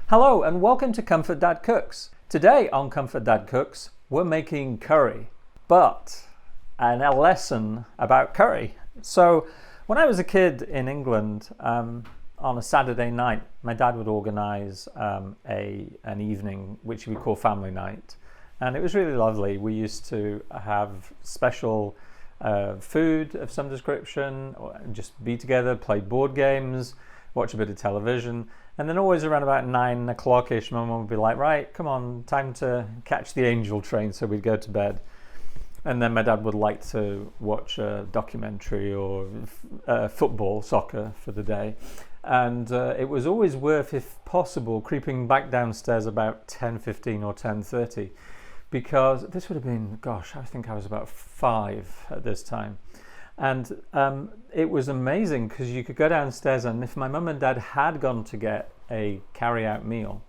Hello and welcome to Comfort Dad Cooks. Today on Comfort Dad Cooks, we're making curry, and a lesson about curry. So when I was a kid in England, on a Saturday night, my dad would organise an evening which we call family night, and it was really lovely. We used to have special food of some description, or just be together, play board games, watch a bit of television. And then always around about 9 o'clock-ish, my mum would be like, right, come on, time to catch the angel train. So we'd go to bed. And then my dad would like to watch a documentary or football, soccer for the day. And it was always worth, if possible, creeping back downstairs about 10:15 or 10:30. Because this would have been, I think I was about 5 at this time. And it was amazing because you could go downstairs, and if my mum and dad had gone to get a carry-out meal,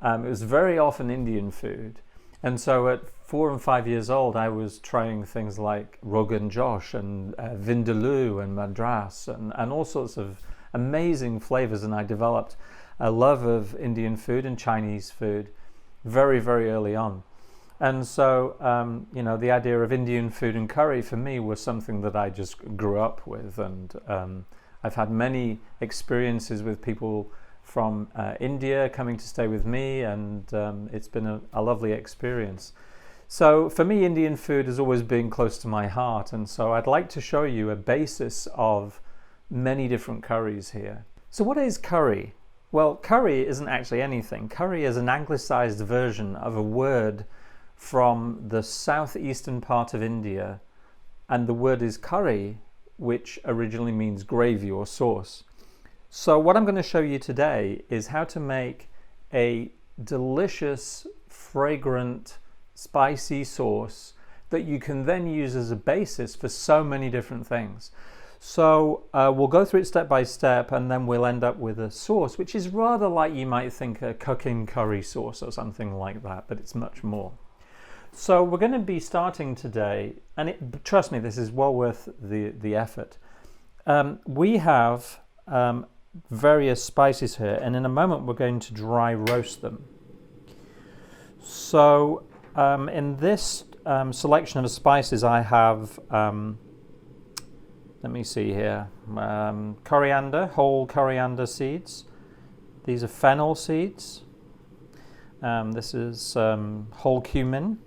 it was very often Indian food. And so at 4 and 5 years old, I was trying things like Rogan Josh and Vindaloo and Madras and all sorts of amazing flavors. And I developed a love of Indian food and Chinese food very, very early on. And so, the idea of Indian food and curry for me was something that I just grew up with. And I've had many experiences with people from India coming to stay with me, and it's been a lovely experience. So for me, Indian food has always been close to my heart. And so I'd like to show you a basis of many different curries here. So what is curry? Well, curry isn't actually anything. Curry is an anglicized version of a word from the southeastern part of India, and the word is curry, which originally means gravy or sauce. So what I'm going to show you today is how to make a delicious, fragrant, spicy sauce that you can then use as a basis for so many different things. So we'll go through it step by step, and then we'll end up with a sauce which is rather like you might think a cooking curry sauce or something like that, but it's much more. So we're going to be starting today, and trust me, this is well worth the effort. We have various spices here, and in a moment we're going to dry roast them. So in this selection of spices I have, let me see here, coriander, whole coriander seeds. These are fennel seeds. This is whole cumin.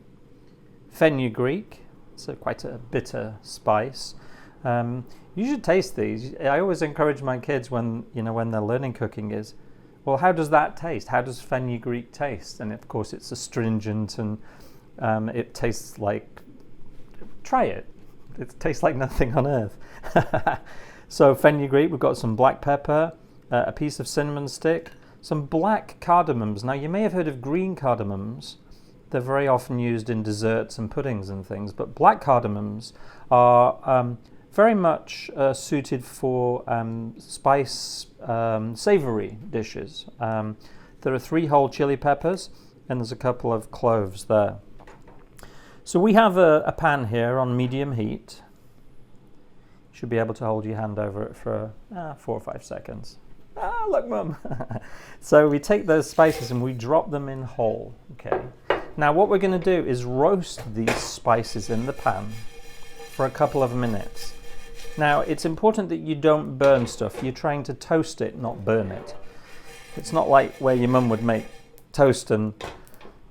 Fenugreek, so quite a bitter spice. You should taste these. I always encourage my kids when they're learning cooking is, well, how does that taste? How does fenugreek taste? And of course it's astringent, and it tastes like, try it. It tastes like nothing on earth. So fenugreek, we've got some black pepper, a piece of cinnamon stick, some black cardamoms. Now you may have heard of green cardamoms. They're very often used in desserts and puddings and things, but black cardamoms are very much suited for spice, savory dishes. There are 3 whole chili peppers, and there's a couple of cloves there. So we have a pan here on medium heat. You should be able to hold your hand over it for 4 or 5 seconds. Look, Mum. So we take those spices and we drop them in whole. Okay. Now what we're going to do is roast these spices in the pan for a couple of minutes. Now it's important that you don't burn stuff. You're trying to toast it, not burn it. It's not like where your mum would make toast and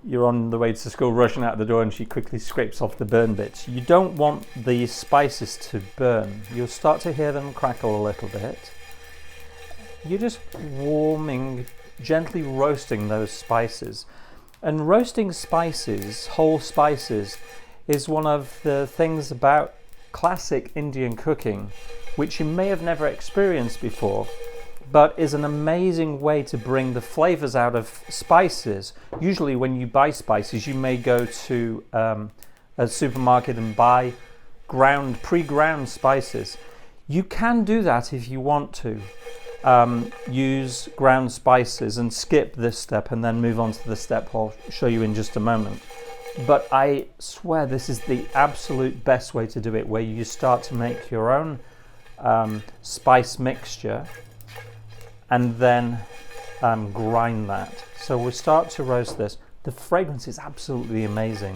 you're on the way to school rushing out the door and she quickly scrapes off the burn bits. You don't want the spices to burn. You'll start to hear them crackle a little bit. You're just warming, gently roasting those spices. And roasting spices, whole spices, is one of the things about classic Indian cooking which you may have never experienced before, but is an amazing way to bring the flavors out of spices. Usually when you buy spices, you may go to a supermarket and buy pre-ground spices. You can do that if you want to. Use ground spices and skip this step and then move on to the step I'll show you in just a moment. But I swear this is the absolute best way to do it, where you start to make your own spice mixture and then grind that. So we'll start to roast this. The fragrance is absolutely amazing.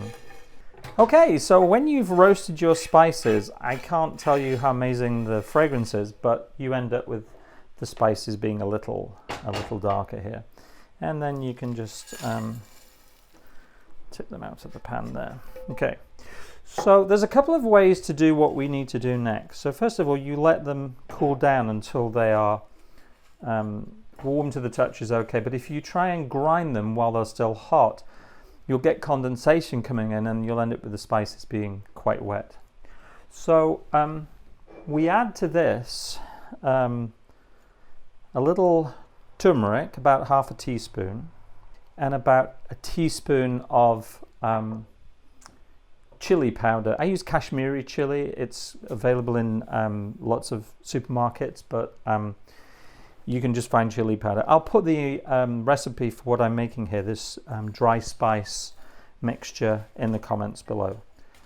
Okay, so when you've roasted your spices, I can't tell you how amazing the fragrance is, but you end up with the spices being a little darker here. And then you can just tip them out of the pan there. Okay, so there's a couple of ways to do what we need to do next. So first of all, you let them cool down until they are warm to the touch is okay, but if you try and grind them while they're still hot, you'll get condensation coming in and you'll end up with the spices being quite wet. So we add to this a little turmeric, about half a teaspoon, and about a teaspoon of chili powder. I use Kashmiri chili. It's available in lots of supermarkets, but you can just find chili powder. I'll put the recipe for what I'm making here, this dry spice mixture, in the comments below.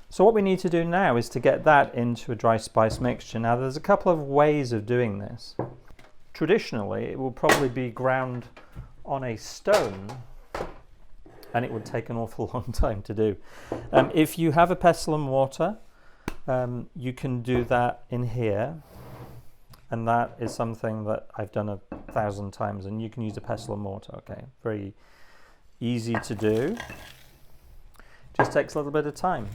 So what we need to do now is to get that into a dry spice mixture. Now there's a couple of ways of doing this. Traditionally, it will probably be ground on a stone, and it would take an awful long time to do. If you have a pestle and mortar, you can do that in here. And that is something that I've done 1,000 times, and you can use a pestle and mortar, okay? Very easy to do. Just takes a little bit of time.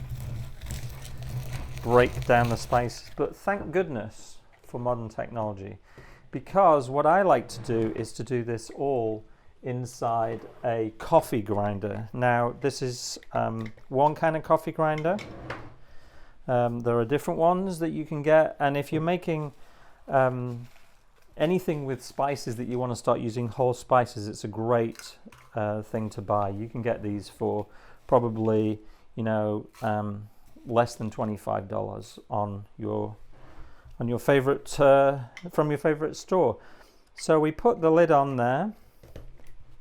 Break down the spices, but thank goodness for modern technology, because what I like to do is to do this all inside a coffee grinder. Now, this is one kind of coffee grinder. There are different ones that you can get, and if you're making anything with spices that you want to start using whole spices, it's a great thing to buy. You can get these for probably, less than $25 on your favorite from your favorite store. So we put the lid on there,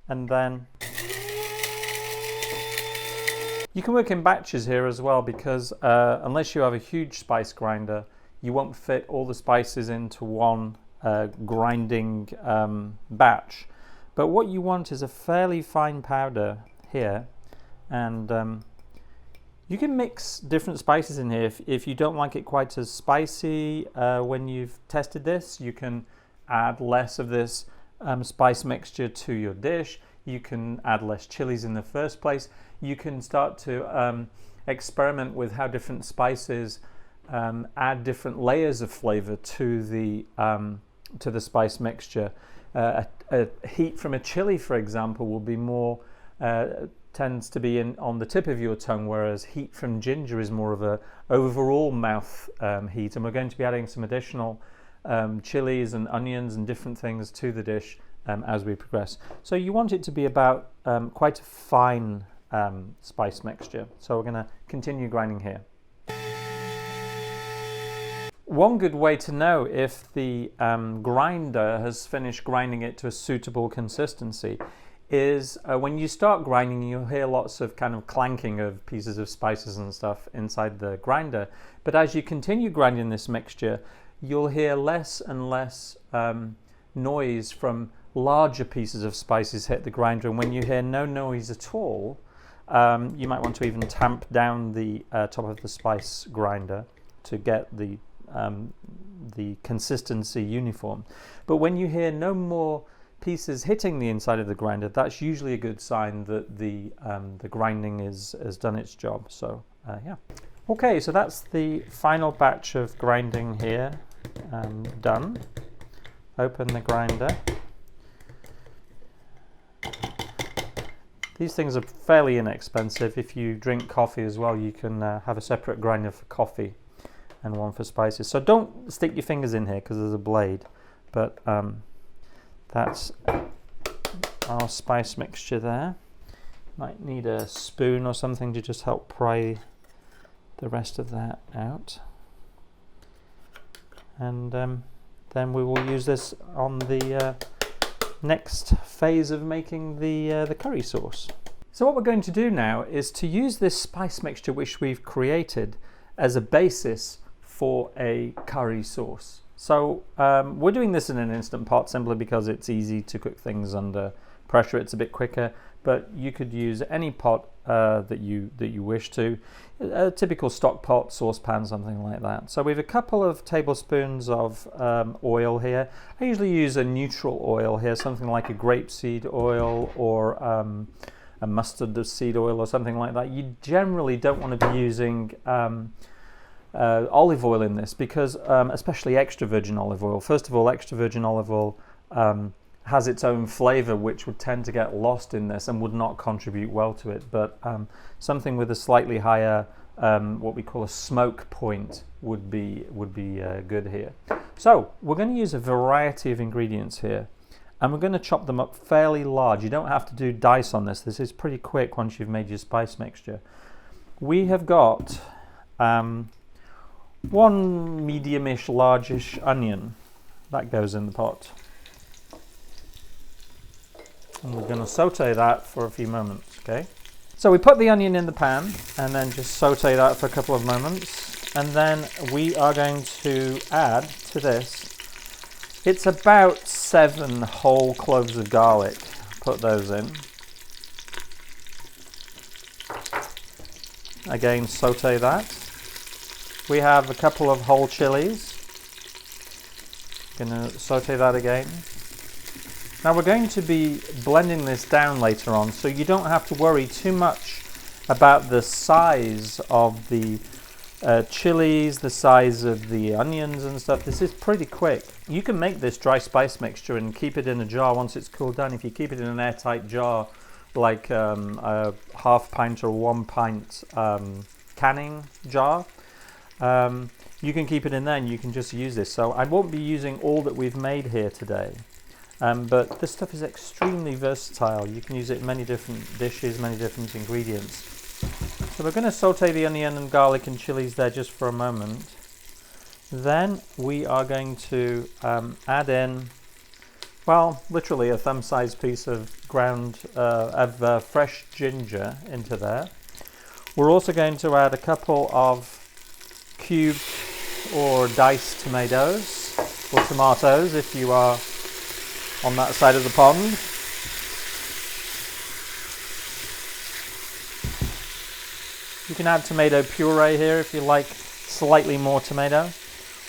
and then you can work in batches here as well, because unless you have a huge spice grinder, you won't fit all the spices into one grinding batch. But what you want is a fairly fine powder here, and you can mix different spices in here. If you don't like it quite as spicy when you've tested this, you can add less of this spice mixture to your dish. You can add less chilies in the first place. You can start to experiment with how different spices add different layers of flavor to the spice mixture. A heat from a chili, for example, will be more tends to be on the tip of your tongue, whereas heat from ginger is more of a overall mouth heat. And we're going to be adding some additional chilies and onions and different things to the dish as we progress. So you want it to be about quite a fine spice mixture. So we're going to continue grinding here. One good way to know if the grinder has finished grinding it to a suitable consistency is when you start grinding, you'll hear lots of kind of clanking of pieces of spices and stuff inside the grinder. But as you continue grinding this mixture, you'll hear less and less noise from larger pieces of spices hit the grinder. And when you hear no noise at all, you might want to even tamp down the top of the spice grinder to get the consistency uniform. But when you hear no more pieces hitting the inside of the grinder, that's usually a good sign that the grinding has done its job. So yeah. Okay, so that's the final batch of grinding here done. Open the grinder. These things are fairly inexpensive. If you drink coffee as well, you can have a separate grinder for coffee and one for spices. So don't stick your fingers in here because there's a blade. But that's our spice mixture there. Might need a spoon or something to just help pry the rest of that out. And then we will use this on the next phase of making the curry sauce. So what we're going to do now is to use this spice mixture which we've created as a basis for a curry sauce. So we're doing this in an Instant Pot simply because it's easy to cook things under pressure. It's a bit quicker, but you could use any pot that you wish to. A typical stock pot, saucepan, something like that. So we have a couple of tablespoons of oil here. I usually use a neutral oil here, something like a grapeseed oil or a mustard seed oil or something like that. You generally don't want to be using olive oil in this because especially extra virgin olive oil. First of all, extra virgin olive oil has its own flavor which would tend to get lost in this and would not contribute well to it, but something with a slightly higher what we call a smoke point would be good here. So we're going to use a variety of ingredients here, and we're going to chop them up fairly large. You don't have to do dice on this. This is pretty quick once you've made your spice mixture. We have got one medium-ish, largish onion that goes in the pot. And we're going to saute that for a few moments, okay? So we put the onion in the pan and then just saute that for a couple of moments. And then we are going to add to this, it's about 7 whole cloves of garlic. Put those in. Again, saute that. We have a couple of whole chilies. Gonna saute that again. Now we're going to be blending this down later on, so you don't have to worry too much about the size of the chilies, the size of the onions and stuff. This is pretty quick. You can make this dry spice mixture and keep it in a jar once it's cooled down. If you keep it in an airtight jar, like a half pint or 1 pint canning jar, you can keep it in there and you can just use this. So I won't be using all that we've made here today, but this stuff is extremely versatile. You can use it in many different dishes, many different ingredients. So we're going to saute the onion and garlic and chilies there just for a moment. Then we are going to add in, well, literally a thumb-sized piece of fresh ginger into there. We're also going to add a couple of cubed or diced tomatoes, or tomatoes if you are on that side of the pond. You can add tomato puree here if you like slightly more tomato.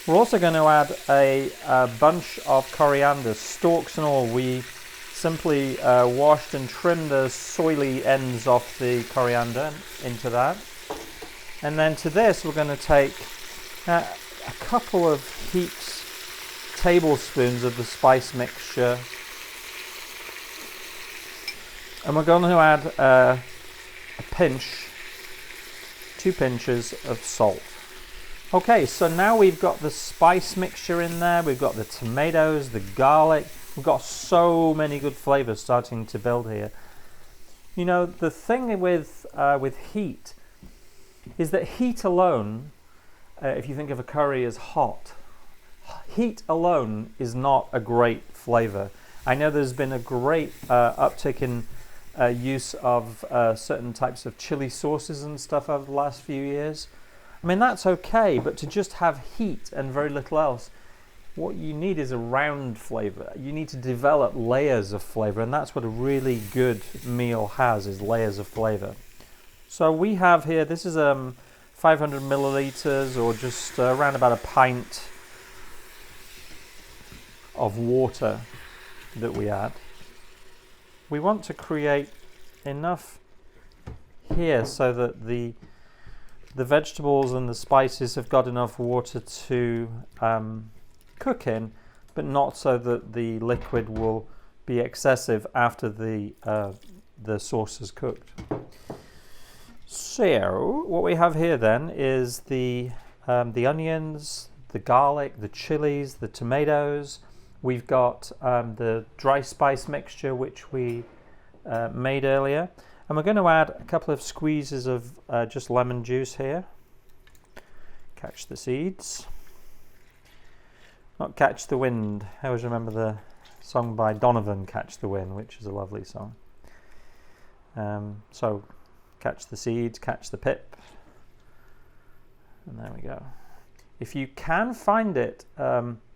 We're also going to add a bunch of coriander, stalks and all. We simply washed and trimmed the soily ends off the coriander into that. And then to this we're going to take a couple of heaped tablespoons of the spice mixture. And we're going to add a pinch, 2 pinches of salt. Okay, so now we've got the spice mixture in there, we've got the tomatoes, the garlic, we've got so many good flavors starting to build here. You know, the thing with heat is that heat alone, if you think of a curry as hot, heat alone is not a great flavor. I know there's been a great uptick in use of certain types of chili sauces and stuff over the last few years. I mean, that's okay, but to just have heat and very little else, what you need is a round flavor. You need to develop layers of flavor, and that's what a really good meal has, is layers of flavor. So we have here, this is 500 milliliters or just around about a pint of water that we add. We want to create enough here so that the vegetables and the spices have got enough water to cook in, but not so that the liquid will be excessive after the sauce is cooked. So what we have here then is the onions, the garlic, the chilies, the tomatoes. We've got the dry spice mixture which we made earlier, and we're going to add a couple of squeezes of just lemon juice here. Catch the seeds. Not Catch the Wind. I always remember the song by Donovan, Catch the Wind, which is a lovely song. So catch the seeds, catch the pip, and there we go. If you can find it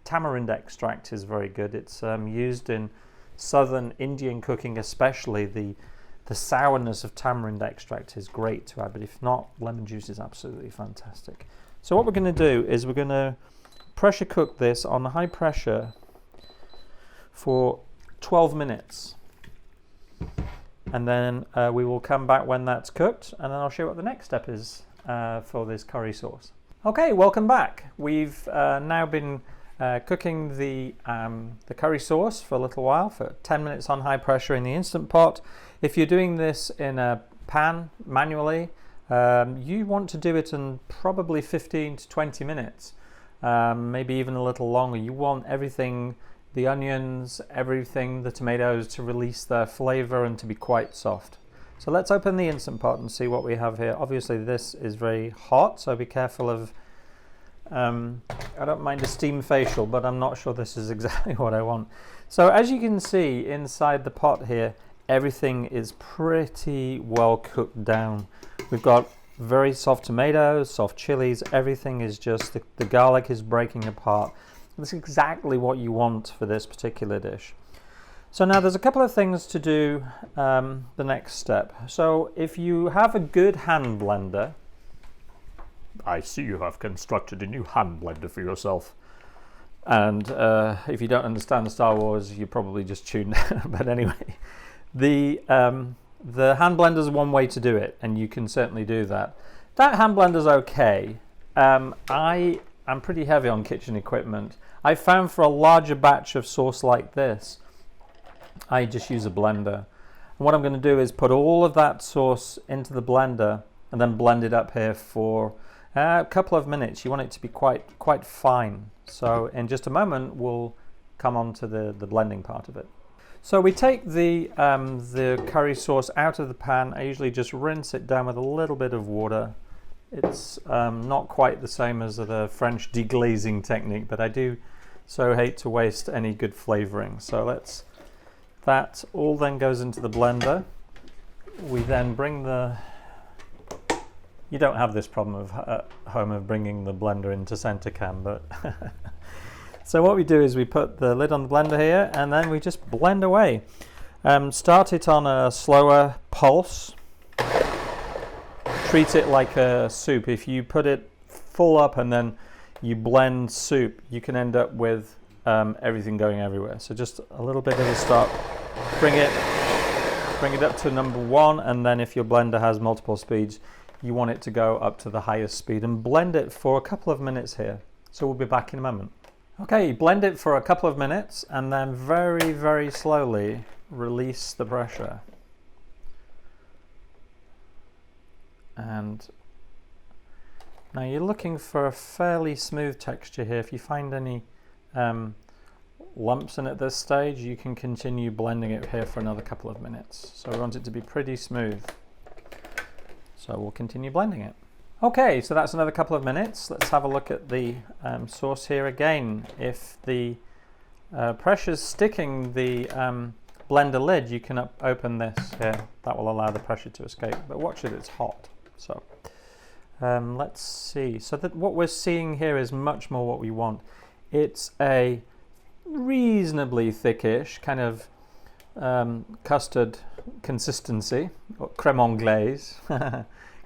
tamarind extract is very good. It's used in southern Indian cooking, especially. The sourness of tamarind extract is great to add, but if not, lemon juice is absolutely fantastic. So what we're going to do is we're going to pressure cook this on high pressure for 12 minutes. And then we will come back when that's cooked, and then I'll show you what the next step is for this curry sauce. Okay, welcome back. We've now been cooking the curry sauce for a little while, for 10 minutes on high pressure in the Instant Pot. If you're doing this in a pan manually, you want to do it in probably 15 to 20 minutes, maybe even a little longer. You want everything, the onions, everything, the tomatoes, to release their flavor and to be quite soft. So let's open the Instant Pot and see what we have here. Obviously this is very hot, so be careful of, I don't mind a steam facial, but I'm not sure this is exactly what I want. So as you can see inside the pot here, everything is pretty well cooked down. We've got very soft tomatoes, soft chilies, everything is just, the garlic is breaking apart. That's exactly what you want for this particular dish. So now there's a couple of things to do the next step. So if you have a good hand blender, I see you have constructed a new hand blender for yourself. And if you don't understand Star Wars, you probably just tuned out. But anyway, the hand blender is one way to do it, and you can certainly do that. That hand blender is okay. I am pretty heavy on kitchen equipment. I found for a larger batch of sauce like this, I just use a blender. And what I'm going to do is put all of that sauce into the blender and then blend it up here for a couple of minutes. You want it to be quite fine. So in just a moment we'll come on to the blending part of it. So we take the curry sauce out of the pan. I usually just rinse it down with a little bit of water. It's not quite the same as the French deglazing technique, but I do so hate to waste any good flavoring. So that all then goes into the blender. We then bring you don't have this problem of home of bringing the blender into center cam, but so what we do is we put the lid on the blender here, and then we just blend away. Start it on a slower pulse. Treat it like a soup. If you put it full up and then you blend soup, you can end up with everything going everywhere. So just a little bit of a start. Bring it up to number 1, and then if your blender has multiple speeds, you want it to go up to the highest speed, and blend it for a couple of minutes here. So we'll be back in a moment. Okay, blend it for a couple of minutes and then very, very slowly release the pressure. And now you're looking for a fairly smooth texture here. If you find any lumps in at this stage, you can continue blending it here for another couple of minutes. So we want it to be pretty smooth. So we'll continue blending it. Okay, so that's another couple of minutes. Let's have a look at the sauce here again. If the pressure's sticking the blender lid, you can open this here. That will allow the pressure to escape. But watch it, it's hot. So let's see. So what we're seeing here is much more what we want. It's a reasonably thickish kind of custard consistency, or creme anglaise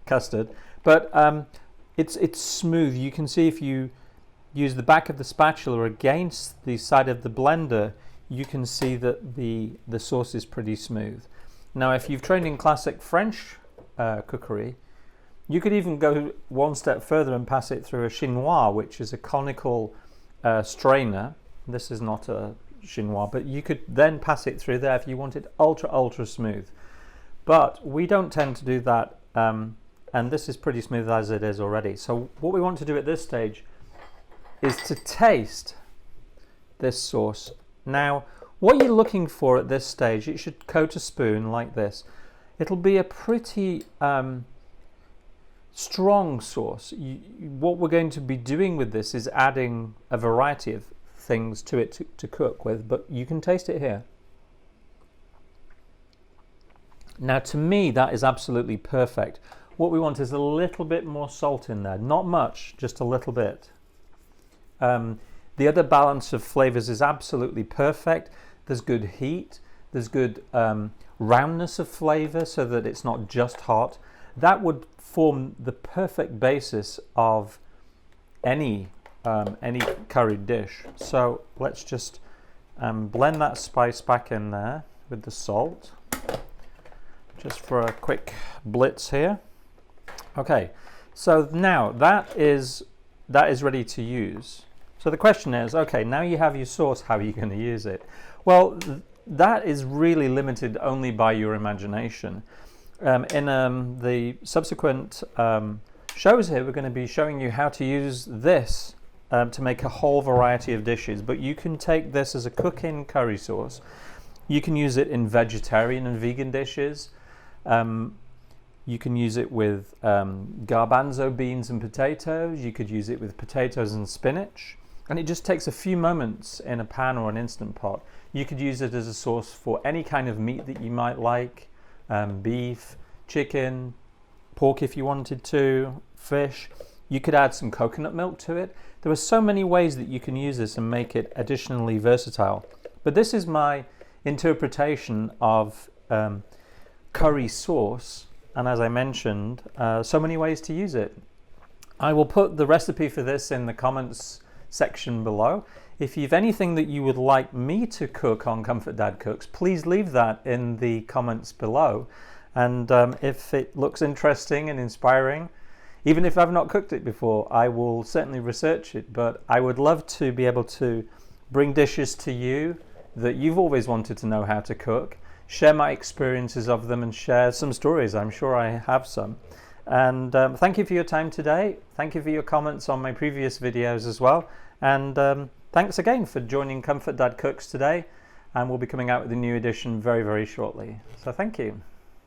custard, but it's smooth. You can see if you use the back of the spatula against the side of the blender, you can see that the sauce is pretty smooth. Now if you've trained in classic French cookery, you could even go one step further and pass it through a chinois, which is a conical strainer. This is not a chinois, but you could then pass it through there if you want it ultra smooth. But we don't tend to do that, and this is pretty smooth as it is already. So what we want to do at this stage is to taste this sauce. Now what you're looking for at this stage, it should coat a spoon like this. It'll be a pretty strong sauce. What we're going to be doing with this is adding a variety of things to it to cook with, but you can taste it here. Now to me that is absolutely perfect. What we want is a little bit more salt in there, not much, just a little bit. The other balance of flavors is absolutely perfect. There's good heat, there's good roundness of flavor so that it's not just hot. That would form the perfect basis of any curry dish. So let's just blend that spice back in there with the salt, just for a quick blitz here. Okay, so now that is ready to use. So the question is, okay, now you have your sauce, how are you going to use it? Well, that is really limited only by your imagination. In the subsequent shows here, we're going to be showing you how to use this to make a whole variety of dishes, but you can take this as a cook-in curry sauce. You can use it in vegetarian and vegan dishes. You can use it with garbanzo beans and potatoes. You could use it with potatoes and spinach. And it just takes a few moments in a pan or an Instant Pot. You could use it as a sauce for any kind of meat that you might like, beef, chicken, pork if you wanted to, fish. You could add some coconut milk to it. There are so many ways that you can use this and make it additionally versatile. But this is my interpretation of curry sauce, and as I mentioned, so many ways to use it. I will put the recipe for this in the comments section below. If you've anything that you would like me to cook on Comfort Dad Cooks, please leave that in the comments below. And if it looks interesting and inspiring, even if I've not cooked it before, I will certainly research it. But I would love to be able to bring dishes to you that you've always wanted to know how to cook, share my experiences of them, and share some stories. I'm sure I have some. And thank you for your time today. Thank you for your comments on my previous videos as well. And thanks again for joining Comfort Dad Cooks today. And we'll be coming out with a new edition very, very shortly. So thank you.